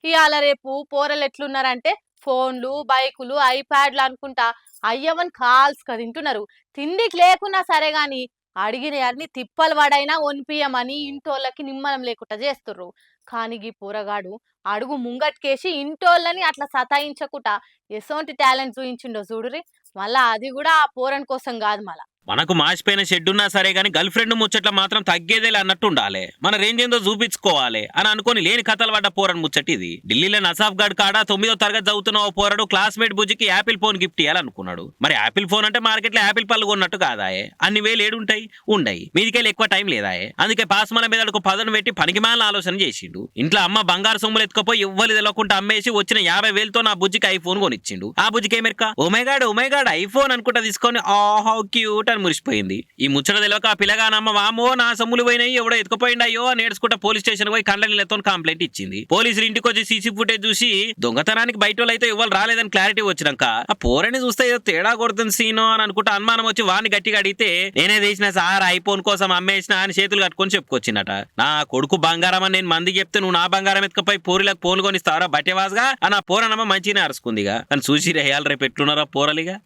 ఇవాళ రేపు పోరలు ఎట్లున్నారంటే ఫోన్లు బైకులు ఐప్యాడ్లు అనుకుంటా అయ్యవన్ కాల్స్ తింటున్నారు. తిండికి లేకున్నా సరే గాని అడిగిన అన్ని తిప్పలు వాడైనా ఒనిపియమని ఇంటోళ్ళకి నిమ్మలం లేకుండా చేస్తుర్రు. కానీ ఈ పోరగాడు అడుగు ముంగట్కేసి ఇంటోళ్ళని అట్లా సతాయించకుండా ఎసోంటి టాలెంట్ చూయించిండో చూడురి. మళ్ళా అది కూడా ఆ పోరన్ కోసం కాదు మళ్ళా. మనకు మాసిపోయిన షెడ్ ఉన్నా సరే గాని గర్ల్ ఫ్రెండ్ ముచ్చట్ల మాత్రం తగ్గేదేలే అన్నట్టు ఉండాలి. మన రేంజ్ ఏందో చూపించుకోవాలి అని అనుకుని లేని కథలు పడ్డ పోరని ముచ్చట ఇది. ఢిల్లీలో నసాఫ్ గఢ్ కాడ 9వ తరగతి చదువుతున్న ఓ పోరడు క్లాస్మేట్ బుజ్జికి యాపిల్ ఫోన్ గిఫ్ట్ ఇవ్వాలనుకున్నాడు. మరి యాపిల్ ఫోన్ అంటే మార్కెట్ లో యాపిల్ పళ్ళు కొన్నట్టు కాదాయే. అన్ని వేలు ఏడుంటాయి ఉండయి. మీదికెళ్ళి ఎక్కువ టైం లేదాయే. అందుకే పాస్మల మీద పదను పెట్టి పనికిమాల ఆలోచన చేసిండు. ఇంట్లో అమ్మ బంగారు సొమ్ములు ఎత్తుకపోయి ఎవ్వరు తెలవకుండా అమ్మేసి వచ్చిన 50,000తో నా బుజ్జికి ఐఫోన్ కొనిచ్చిండు. ఆ బుజ్జికి ఏమెరక ఓమైగాడ్ ఐఫోన్ అనుకుంటా తీసుకొని హౌ క్యూట్ అని మురిసిపోయింది. ఈ ముచ్చట తెలియక ఆ పిల్లగానమ్మ వామో నా సొమ్ములు పోయినాయి ఎవడో ఎత్తుకుపోయిండయో అని ఏడ్చుకుంటా పోలీస్ స్టేషన్ పోయి కండ్ల నీళ్ళతో కంప్లైంట్ ఇచ్చింది. పోలీసులు ఇంటికి వచ్చి సీసీ ఫుటేజ్ చూసి దొంగతనానికి బయట అయితే ఎవరు రాలేదని క్లారిటీ వచ్చినాక ఆ పోరని చూస్తే ఏదో తేడా కొడుతుంది సీనో అని అనుకుంటా అనుమానం వచ్చి వాడిని గట్టిగా అడిగితే నేనే తీసిన సార్ ఐఫోన్ కోసం అమ్మేసిన అని చేతులు కట్టుకొని చెప్పుకొచ్చినట. నా కొడుకు బంగారం అని నేను మందికి చెప్తే నువ్వు నా బంగారం ఎత్తుకపోయి పోరీలకు ఫోన్లు కొనిస్తావరా బట్టేవాసుగా అని ఆ పోరనమ్మ మంచిగా అరుచుకుందిగా. కానీ చూసి రేయాలి రేపు ఎట్లున్నారా పోరలిగా.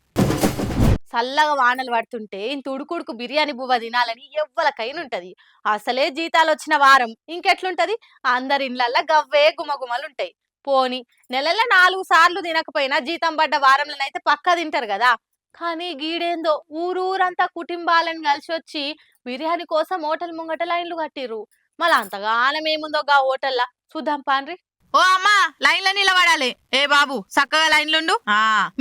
చల్లగా వానలు పడుతుంటే ఇంత ఉడుకుడుకు బిర్యానీ బువ్వ తినాలని ఎవ్వలకైనుంటది. అసలే జీతాలు వచ్చిన వారం ఇంకెట్లుంటది. అందరి ఇండ్లల్లా గవ్వే గుమగుమలుంటాయి. పోని నెలల 4 సార్లు తినకపోయినా జీతం పడ్డ వారంలోనైతే పక్కా తింటారు కదా. కానీ గీడేందో ఊరూరంతా కుటుంబాలను కలిసి వచ్చి బిర్యానీ కోసం హోటల్ ముంగట లైన్లు కట్టిర్రు. మళ్ళీ అంతగానం ఏముందో గా హోటల్లా చూద్దాం పాన్రి. ఓ అమ్మా లైన్లో నిలబడాలి. ఏ బాబు చక్కగా లైన్లుండు.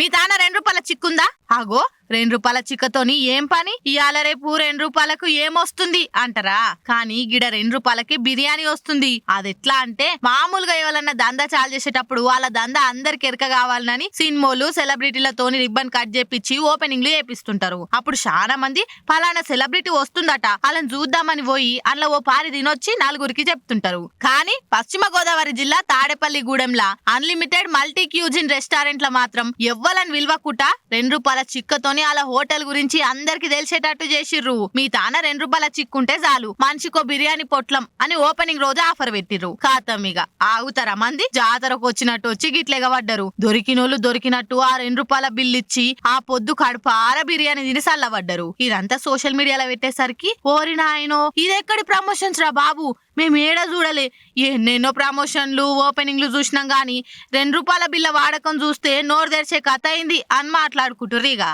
మీ తాన 2 రూపాయల చిక్కుందా? ఆగో 2 రూపాయల చిక్కతోని ఏం పని? ఇవాళ రేపు 2 రూపాయలకు ఏమొస్తుంది అంటారా? కానీ గిడ 2 రూపాయలకి బిర్యానీ వస్తుంది. అది ఎట్లా అంటే మామూలుగా ఎవరన్నా దందా చాలు చేసేటప్పుడు వాళ్ళ దందా అందరికి ఎరక కావాలని సినిమాలు సెలబ్రిటీలతోని రిబ్బన్ కట్ చేపించి ఓపెనింగ్లు చేపిస్తుంటారు. అప్పుడు చాలా మంది ఫలానా సెలబ్రిటీ వస్తుందట వాళ్ళని చూద్దామని పోయి అందులో ఓ పారి తినొచ్చి 4గురికి చెప్తుంటారు. కానీ పశ్చిమ గోదావరి జిల్లా తాడేపల్లిగూడెంలా అన్లిమిటెడ్ మల్టీ క్యూజిన్ రెస్టారెంట్ల మాత్రం ఎవ్వలని విలువకుట 2 రూపాయల చిక్కతోని అలా హోటల్ గురించి అందరికి తెలిసేటట్టు చేసిర్రు. మీ తాన 2 రూపాయల చిక్కుంటే చాలు మనిషికో బిర్యానీ పొట్లం అని ఓపెనింగ్ రోజు ఆఫర్ పెట్టిర్రు. ఖాతమిగా ఆగుతారా మంది జాతరకు వచ్చినట్టు వచ్చి గిట్లెగబడ్డరు. దొరికినోళ్ళు దొరికినట్టు ఆ 2 రూపాయల బిల్లు ఇచ్చి ఆ పొద్దు కడుపార బిర్యానీ తిని సల్లబడ్డరు. ఇదంతా సోషల్ మీడియాలో పెట్టేసరికి ఓరి నాయనో ఇదెక్కడి ప్రమోషన్స్ రా బాబు, మేము ఏడా చూడలే. ఎన్నెన్నో ప్రమోషన్లు ఓపెనింగ్లు చూసినాం గానీ 2 రూపాయల బిల్ల వాడకం చూస్తే నోరు తెరిచే కథ అయింది అని మాట్లాడుకుంటుర్రు. ఇక